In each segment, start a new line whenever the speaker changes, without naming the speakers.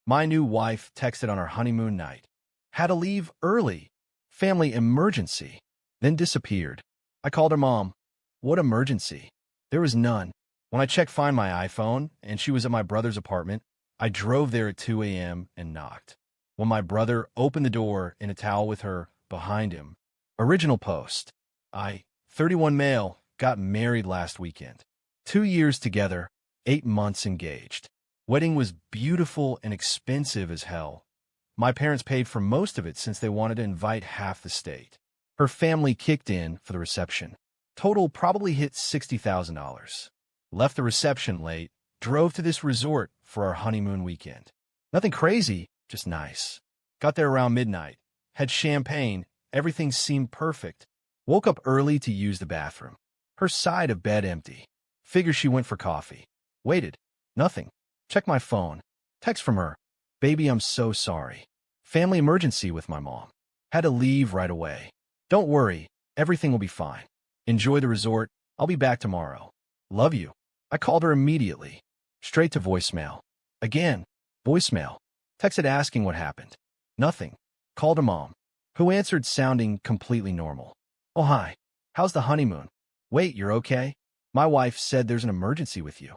My new wife texted on our honeymoon night. Had to leave early. Family emergency. Then disappeared. I called her mom. What emergency? There was none. When I checked Find My iPhone and she was at my brother's apartment, I drove there at 2 a.m. and knocked. When my brother opened the door in a towel with her behind him. Original post. 31 male, got married last weekend. 2 years together, 8 months engaged. Wedding was beautiful and expensive as hell. My parents paid for most of it since they wanted to invite half the state. Her family kicked in for the reception. Total probably hit $60,000. Left the reception late, drove to this resort for our honeymoon weekend. Nothing crazy, just nice. Got there around midnight. Had champagne, everything seemed perfect. Woke up early to use the bathroom. Her side of bed empty. Figure she went for coffee. Waited. Nothing. Check my phone. Text from her. Baby, I'm so sorry. Family emergency with my mom. Had to leave right away. Don't worry. Everything will be fine. Enjoy the resort. I'll be back tomorrow. Love you. I called her immediately. Straight to voicemail. Again. Voicemail. Texted asking what happened. Nothing. Called her mom, who answered sounding completely normal. Oh, hi. How's the honeymoon? Wait, you're okay? My wife said there's an emergency with you.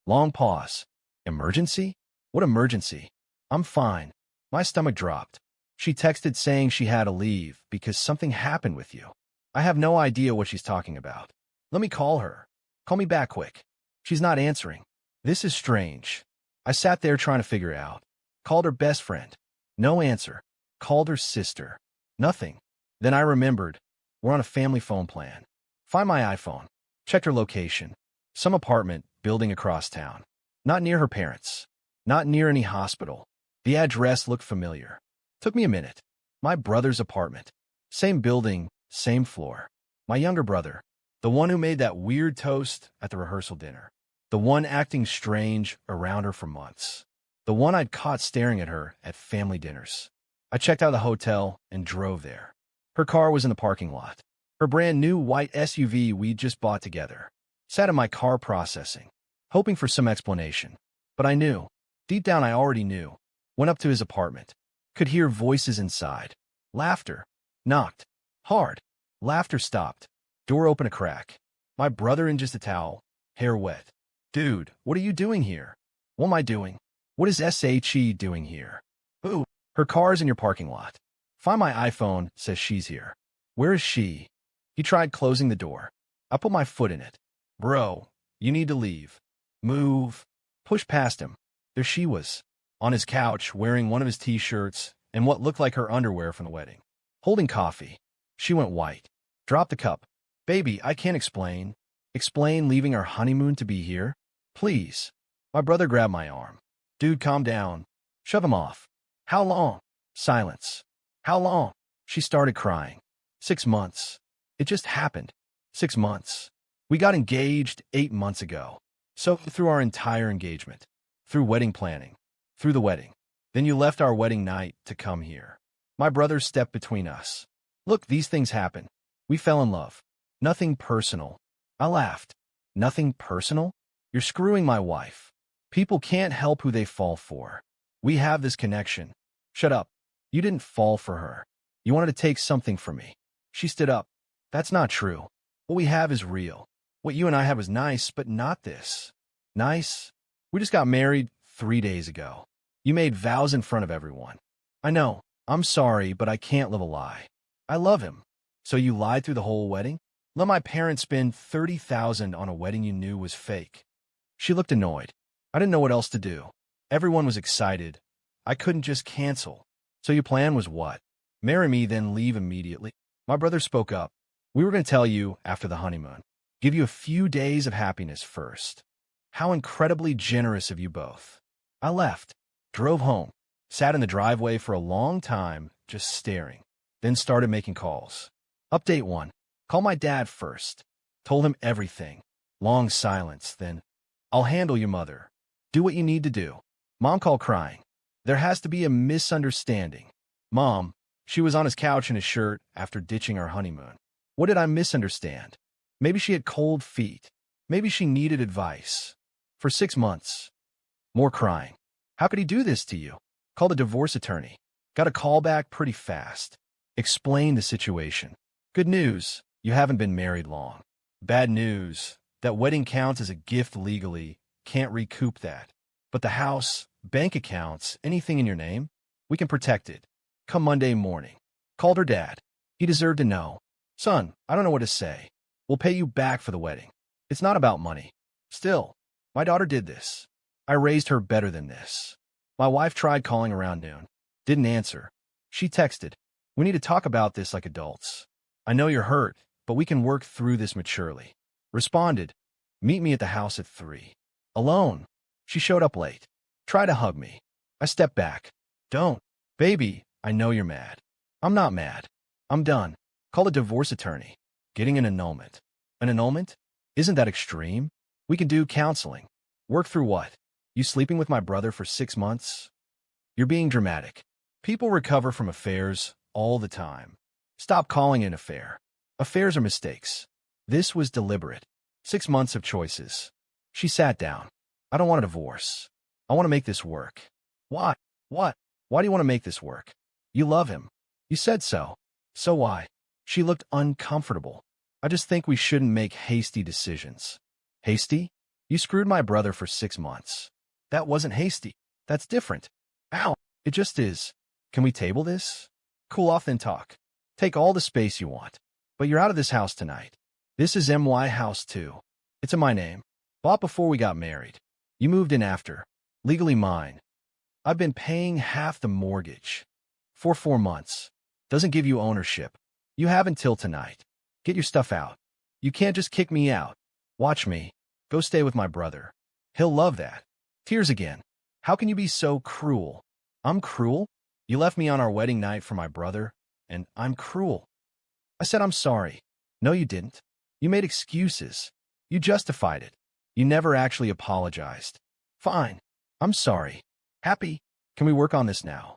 Long pause. Emergency? What emergency? I'm fine. My stomach dropped. She texted saying she had to leave because something happened with you. I have no idea what she's talking about. Let me call her. Call me back quick. She's not answering. This is strange. I sat there trying to figure it out. Called her best friend. No answer. Called her sister. Nothing. Then I remembered. We're on a family phone plan. Find My iPhone. Checked her location. Some apartment building across town. Not near her parents. Not near any hospital. The address looked familiar. Took me a minute. My brother's apartment. Same building, same floor. My younger brother. The one who made that weird toast at the rehearsal dinner. The one acting strange around her for months. The one I'd caught staring at her at family dinners. I checked out of the hotel and drove there. Her car was in the parking lot. Her brand new white SUV we'd just bought together. Sat in my car processing, hoping for some explanation. But I knew. Deep down I already knew. Went up to his apartment. Could hear voices inside. Laughter. Knocked. Hard. Laughter stopped. Door open a crack. My brother in just a towel. Hair wet. Dude, what are you doing here? What am I doing? What is SHE doing here? Ooh, her car's in your parking lot. Find My iPhone, says she's here. Where is she? He tried closing the door. I put my foot in it. Bro, you need to leave. Move. Push past him. There she was. On his couch, wearing one of his t-shirts and what looked like her underwear from the wedding. Holding coffee. She went white. Dropped the cup. Baby, I can't explain. Explain leaving our honeymoon to be here? Please. My brother grabbed my arm. Dude, calm down. Shove him off. How long? Silence. How long? She started crying. 6 months. It just happened. 6 months. We got engaged 8 months ago. So through our entire engagement. Through wedding planning. Through the wedding. Then you left our wedding night to come here. My brother stepped between us. Look, these things happen. We fell in love. Nothing personal. I laughed. Nothing personal? You're screwing my wife. People can't help who they fall for. We have this connection. Shut up. You didn't fall for her. You wanted to take something from me. She stood up. That's not true. What we have is real. What you and I have is nice, but not this. Nice? We just got married 3 days ago. You made vows in front of everyone. I know. I'm sorry, but I can't live a lie. I love him. So you lied through the whole wedding? Let my parents spend $30,000 on a wedding you knew was fake. She looked annoyed. I didn't know what else to do. Everyone was excited. I couldn't just cancel. So your plan was what? Marry me, then leave immediately? My brother spoke up. We were going to tell you after the honeymoon. Give you a few days of happiness first. How incredibly generous of you both. I left. Drove home. Sat in the driveway for a long time, just staring. Then started making calls. Update 1. Call my dad first. Told him everything. Long silence, then, I'll handle your mother. Do what you need to do. Mom called crying. There has to be a misunderstanding. Mom, she was on his couch in his shirt after ditching our honeymoon. What did I misunderstand? Maybe she had cold feet. Maybe she needed advice. For 6 months. More crying. How could he do this to you? Called a divorce attorney. Got a call back pretty fast. Explained the situation. Good news, you haven't been married long. Bad news, that wedding counts as a gift legally. Can't recoup that. But the house, bank accounts, anything in your name, we can protect it. Come Monday morning. Called her dad. He deserved to know. Son, I don't know what to say. We'll pay you back for the wedding. It's not about money. Still, my daughter did this. I raised her better than this. My wife tried calling around noon. Didn't answer. She texted, we need to talk about this like adults. I know you're hurt, but we can work through this maturely. Responded, meet me at the house at 3. Alone. She showed up late. Tried to hug me. I stepped back. Don't. Baby, I know you're mad. I'm not mad. I'm done. Call a divorce attorney. Getting an annulment. An annulment? Isn't that extreme? We can do counseling. Work through what? You sleeping with my brother for 6 months? You're being dramatic. People recover from affairs all the time. Stop calling it an affair. Affairs are mistakes. This was deliberate. 6 months of choices. She sat down. I don't want a divorce. I want to make this work. Why? What? Why do you want to make this work? You love him. You said so. So why? She looked uncomfortable. I just think we shouldn't make hasty decisions. Hasty? You screwed my brother for 6 months. That wasn't hasty. That's different. Ow. It just is. Can we table this? Cool off then talk. Take all the space you want. But you're out of this house tonight. This is MY House 2. It's in my name. Bought before we got married. You moved in after. Legally mine. I've been paying half the mortgage. For 4 months. Doesn't give you ownership. You have until tonight. Get your stuff out. You can't just kick me out. Watch me. Go stay with my brother. He'll love that. Tears again. How can you be so cruel? I'm cruel? You left me on our wedding night for my brother, and I'm cruel. I said I'm sorry. No, you didn't. You made excuses. You justified it. You never actually apologized. Fine. I'm sorry. Happy? Can we work on this now?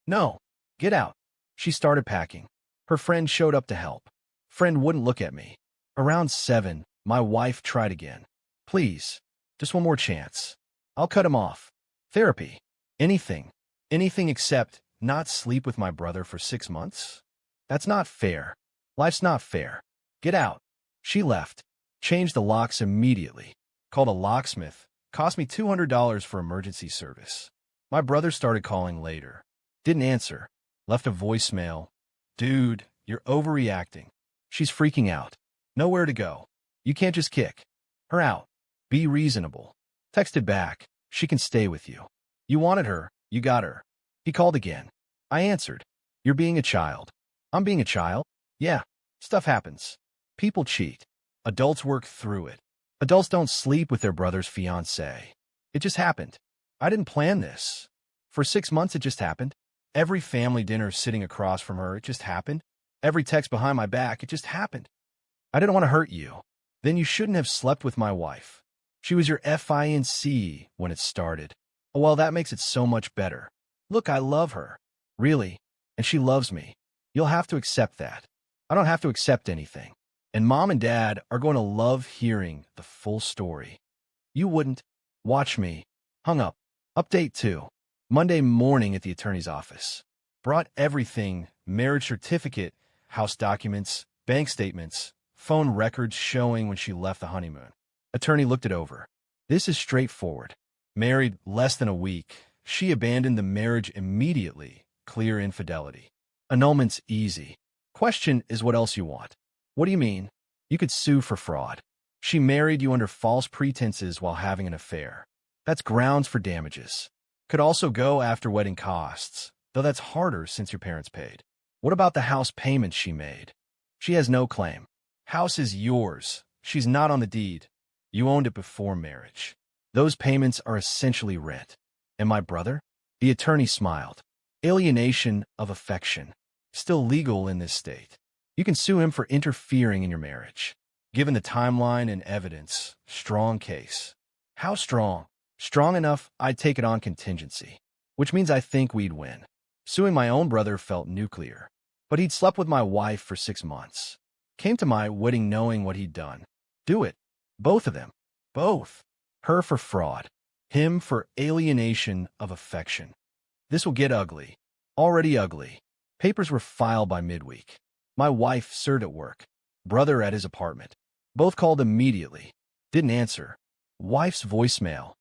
No. Get out. She started packing. Her friend showed up to help. Friend wouldn't look at me. Around 7, my wife tried again. Please. Just one more chance. I'll cut him off. Therapy. Anything. Anything except not sleep with my brother for 6 months? That's not fair. Life's not fair. Get out. She left. Changed the locks immediately. Called a locksmith. Cost me $200 for emergency service. My brother started calling later. Didn't answer. Left a voicemail. Dude, you're overreacting. She's freaking out. Nowhere to go. You can't just kick her out. Be reasonable. Texted back. She can stay with you. You wanted her. You got her. He called again. I answered. You're being a child. I'm being a child? Yeah. Stuff happens. People cheat. Adults work through it. Adults don't sleep with their brother's fiancé. It just happened. I didn't plan this. For 6 months, it just happened. Every family dinner sitting across from her, it just happened. Every text behind my back, it just happened. I didn't want to hurt you. Then you shouldn't have slept with my wife. She was your fiancé when it started. Oh, well, that makes it so much better. Look, I love her. Really. And she loves me. You'll have to accept that. I don't have to accept anything. And Mom and Dad are going to love hearing the full story. You wouldn't. Watch me. Hung up. Update 2. Monday morning at the attorney's office. Brought everything, marriage certificate, house documents, bank statements, phone records showing when she left the honeymoon. Attorney looked it over. This is straightforward. Married less than a week. She abandoned the marriage immediately. Clear infidelity. Annulment's easy. Question is what else you want. What do you mean? You could sue for fraud. She married you under false pretenses while having an affair. That's grounds for damages. Could also go after wedding costs, though that's harder since your parents paid. What about the house payments she made? She has no claim. House is yours. She's not on the deed. You owned it before marriage. Those payments are essentially rent. And my brother? The attorney smiled. Alienation of affection. Still legal in this state. You can sue him for interfering in your marriage. Given the timeline and evidence, strong case. How strong? Strong enough, I'd take it on contingency. Which means I think we'd win. Suing my own brother felt nuclear. But he'd slept with my wife for 6 months. Came to my wedding knowing what he'd done. Do it. Both of them. Both. Her for fraud. Him for alienation of affection. This will get ugly. Already ugly. Papers were filed by midweek. My wife served at work. Brother at his apartment. Both called immediately. Didn't answer. Wife's voicemail.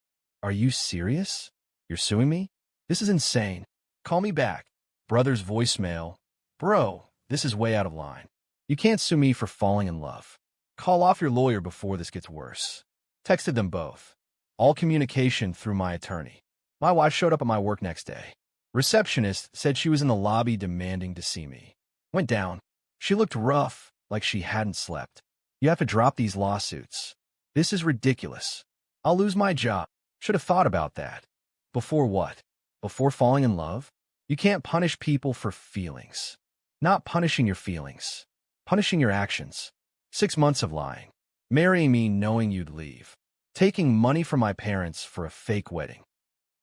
Are you serious? You're suing me? This is insane. Call me back. Brother's voicemail. Bro, this is way out of line. You can't sue me for falling in love. Call off your lawyer before this gets worse. Texted them both. All communication through my attorney. My wife showed up at my work next day. Receptionist said she was in the lobby demanding to see me. Went down. She looked rough, like she hadn't slept. You have to drop these lawsuits. This is ridiculous. I'll lose my job. Should have thought about that. Before what? Before falling in love? You can't punish people for feelings. Not punishing your feelings. Punishing your actions. 6 months of lying. Marrying me knowing you'd leave. Taking money from my parents for a fake wedding.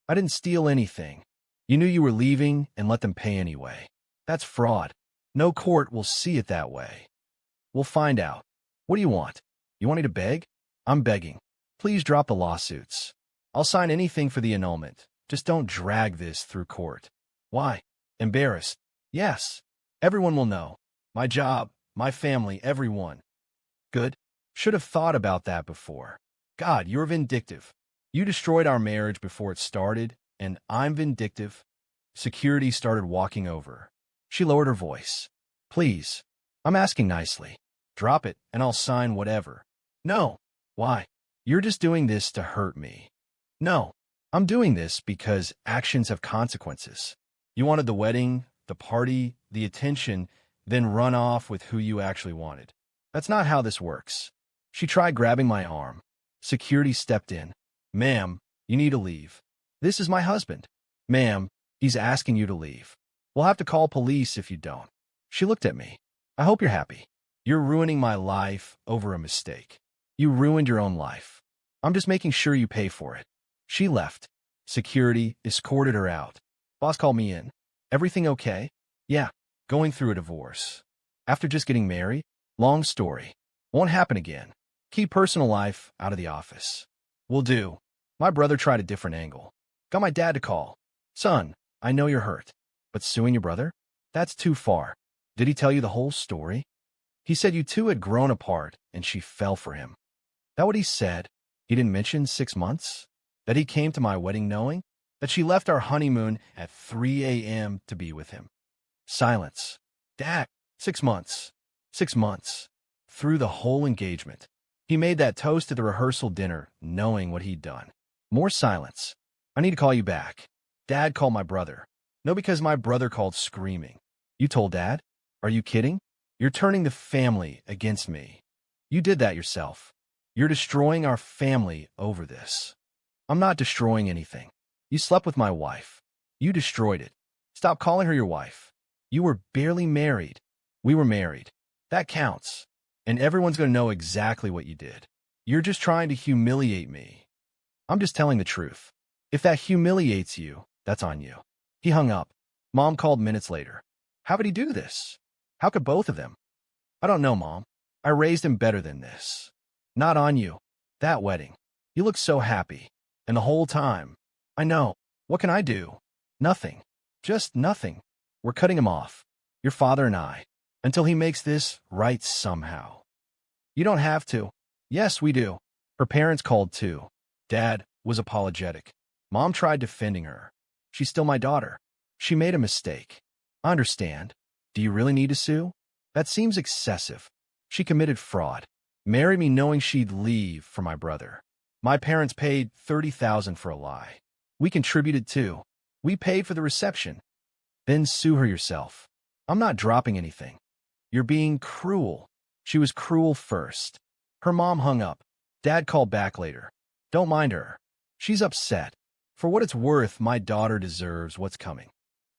I didn't steal anything. You knew you were leaving and let them pay anyway. That's fraud. No court will see it that way. We'll find out. What do you want? You want me to beg? I'm begging. Please drop the lawsuits. I'll sign anything for the annulment. Just don't drag this through court. Why? Embarrassed. Yes. Everyone will know. My job, my family, everyone. Good. Should have thought about that before. God, you're vindictive. You destroyed our marriage before it started, and I'm vindictive. Security started walking over. She lowered her voice. Please. I'm asking nicely. Drop it, and I'll sign whatever. No. Why? You're just doing this to hurt me. No. I'm doing this because actions have consequences. You wanted the wedding, the party, the attention, then run off with who you actually wanted. That's not how this works. She tried grabbing my arm. Security stepped in. Ma'am, you need to leave. This is my husband. Ma'am, he's asking you to leave. We'll have to call police if you don't. She looked at me. I hope you're happy. You're ruining my life over a mistake. You ruined your own life. I'm just making sure you pay for it. She left. Security escorted her out. Boss called me in. Everything okay? Yeah, going through a divorce. After just getting married? Long story. Won't happen again. Keep personal life out of the office. Will do. My brother tried a different angle. Got my dad to call. Son, I know you're hurt, but suing your brother? That's too far. Did he tell you the whole story? He said you two had grown apart and she fell for him. That what he said? He didn't mention 6 months? That he came to my wedding knowing? That she left our honeymoon at 3 a.m. to be with him? Silence. Dad, 6 months. 6 months. Through the whole engagement. He made that toast at the rehearsal dinner, knowing what he'd done. More silence. I need to call you back. Dad called my brother. No, because my brother called screaming. You told Dad? Are you kidding? You're turning the family against me. You did that yourself. You're destroying our family over this. I'm not destroying anything. You slept with my wife. You destroyed it. Stop calling her your wife. You were barely married. We were married. That counts. And everyone's going to know exactly what you did. You're just trying to humiliate me. I'm just telling the truth. If that humiliates you, that's on you. He hung up. Mom called minutes later. How could he do this? How could both of them? I don't know, Mom. I raised him better than this. Not on you. That wedding. You looked so happy. And the whole time. I know. What can I do? Nothing. Just nothing. We're cutting him off. Your father and I. Until he makes this right somehow. You don't have to. Yes, we do. Her parents called too. Dad was apologetic. Mom tried defending her. She's still my daughter. She made a mistake. I understand. Do you really need to sue? That seems excessive. She committed fraud. Married me knowing she'd leave for my brother. My parents paid $30,000 for a lie. We contributed too. We paid for the reception. Then sue her yourself. I'm not dropping anything. You're being cruel. She was cruel first. Her mom hung up. Dad called back later. Don't mind her. She's upset. For what it's worth, my daughter deserves what's coming.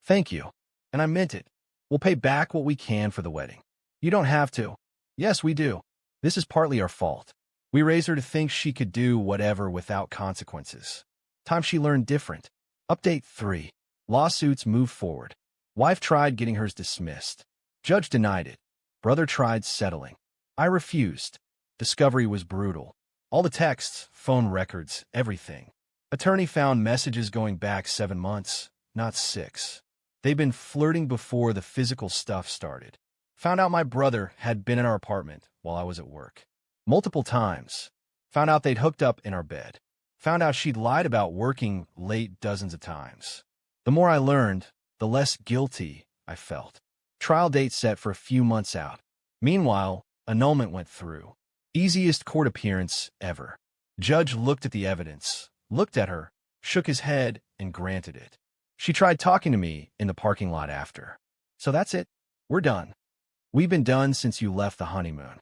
Thank you. And I meant it. We'll pay back what we can for the wedding. You don't have to. Yes, we do. This is partly our fault. We raised her to think she could do whatever without consequences. Time she learned different. Update 3. Lawsuits move forward. Wife tried getting hers dismissed. Judge denied it. Brother tried settling. I refused. Discovery was brutal. All the texts, phone records, everything. Attorney found messages going back 7 months, not 6. They'd been flirting before the physical stuff started. Found out my brother had been in our apartment while I was at work. Multiple times. Found out they'd hooked up in our bed. Found out she'd lied about working late dozens of times. The more I learned, the less guilty I felt. Trial date set for a few months out. Meanwhile, annulment went through. Easiest court appearance ever. Judge looked at the evidence, looked at her, shook his head, and granted it. She tried talking to me in the parking lot after. So that's it. We're done. We've been done since you left the honeymoon.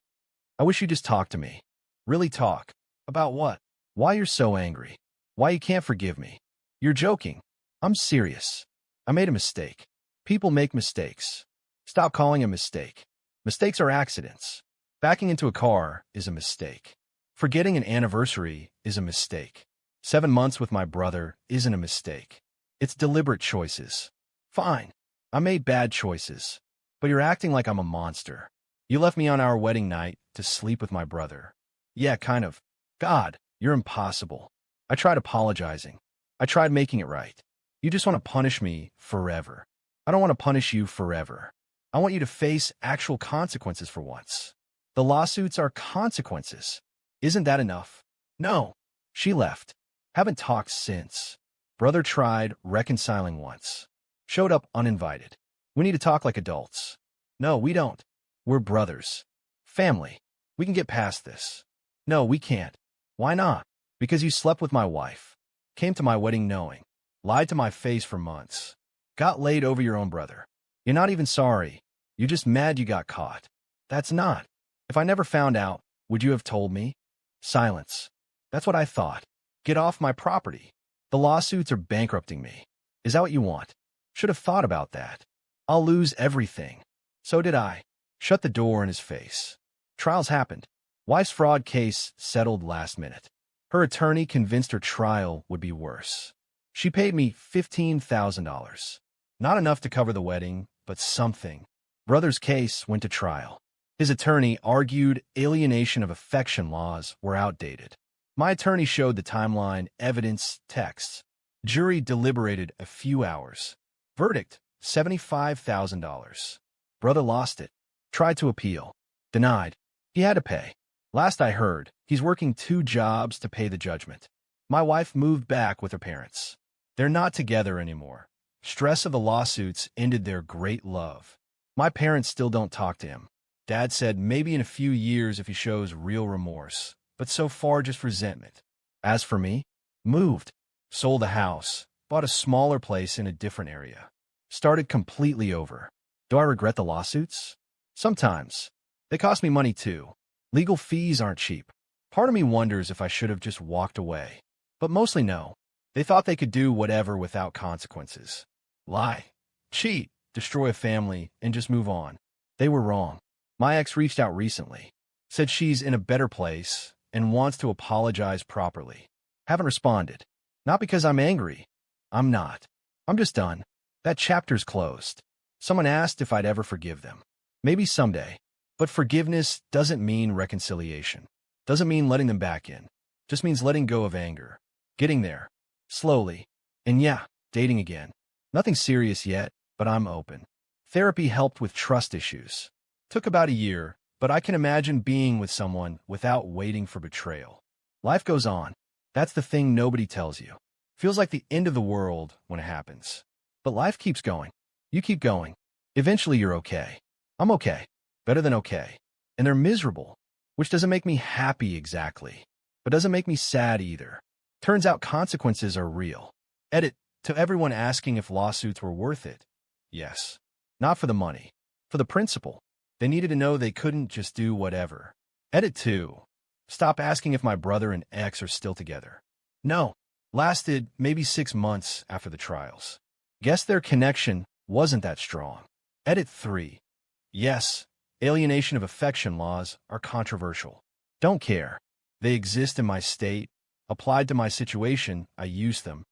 I wish you just talk to me. Really talk. About what? Why you're so angry. Why you can't forgive me. You're joking. I'm serious. I made a mistake. People make mistakes. Stop calling a mistake. Mistakes are accidents. Backing into a car is a mistake. Forgetting an anniversary is a mistake. 7 months with my brother isn't a mistake. It's deliberate choices. Fine. I made bad choices. But you're acting like I'm a monster. You left me on our wedding night to sleep with my brother. Yeah, kind of. God, you're impossible. I tried apologizing. I tried making it right. You just want to punish me forever. I don't want to punish you forever. I want you to face actual consequences for once. The lawsuits are consequences. Isn't that enough? No. She left. Haven't talked since. Brother tried reconciling once. Showed up uninvited. We need to talk like adults. No, we don't. We're brothers. Family. We can get past this. No, we can't. Why not? Because you slept with my wife. Came to my wedding knowing. Lied to my face for months. Got laid over your own brother. You're not even sorry. You're just mad you got caught. That's not. If I never found out, would you have told me? Silence. That's what I thought. Get off my property. The lawsuits are bankrupting me. Is that what you want? Should have thought about that. I'll lose everything. So did I. Shut the door in his face. Trials happened. Wife's fraud case settled last minute. Her attorney convinced her trial would be worse. She paid me $15,000. Not enough to cover the wedding, but something. Brother's case went to trial. His attorney argued alienation of affection laws were outdated. My attorney showed the timeline, evidence, texts. Jury deliberated a few hours. Verdict, $75,000. Brother lost it. Tried to appeal. Denied. He had to pay. Last I heard, he's working 2 jobs to pay the judgment. My wife moved back with her parents. They're not together anymore. Stress of the lawsuits ended their great love. My parents still don't talk to him. Dad said maybe in a few years if he shows real remorse, but so far just resentment. As for me, moved. Sold a house. Bought a smaller place in a different area. Started completely over. Do I regret the lawsuits? Sometimes. They cost me money too. Legal fees aren't cheap. Part of me wonders if I should have just walked away. But mostly no. They thought they could do whatever without consequences. Lie. Cheat. Destroy a family and just move on. They were wrong. My ex reached out recently. Said she's in a better place and wants to apologize properly. Haven't responded. Not because I'm angry. I'm not. I'm just done. That chapter's closed. Someone asked if I'd ever forgive them. Maybe someday. But forgiveness doesn't mean reconciliation. Doesn't mean letting them back in. Just means letting go of anger. Getting there. Slowly. And yeah, dating again. Nothing serious yet, but I'm open. Therapy helped with trust issues. Took about a year, but I can imagine being with someone without waiting for betrayal. Life goes on. That's the thing nobody tells you. Feels like the end of the world when it happens. But life keeps going. You keep going. Eventually you're okay. I'm okay. Better than okay. And they're miserable, which doesn't make me happy exactly, but doesn't make me sad either. Turns out consequences are real. Edit, to everyone asking if lawsuits were worth it. Yes. Not for the money. For the principle. They needed to know they couldn't just do whatever. Edit 2. Stop asking if my brother and ex are still together. No. Lasted maybe 6 months after the trials. Guess their connection wasn't that strong. Edit 3. Yes. Alienation of affection laws are controversial. Don't care. They exist in my state. Applied to my situation, I use them.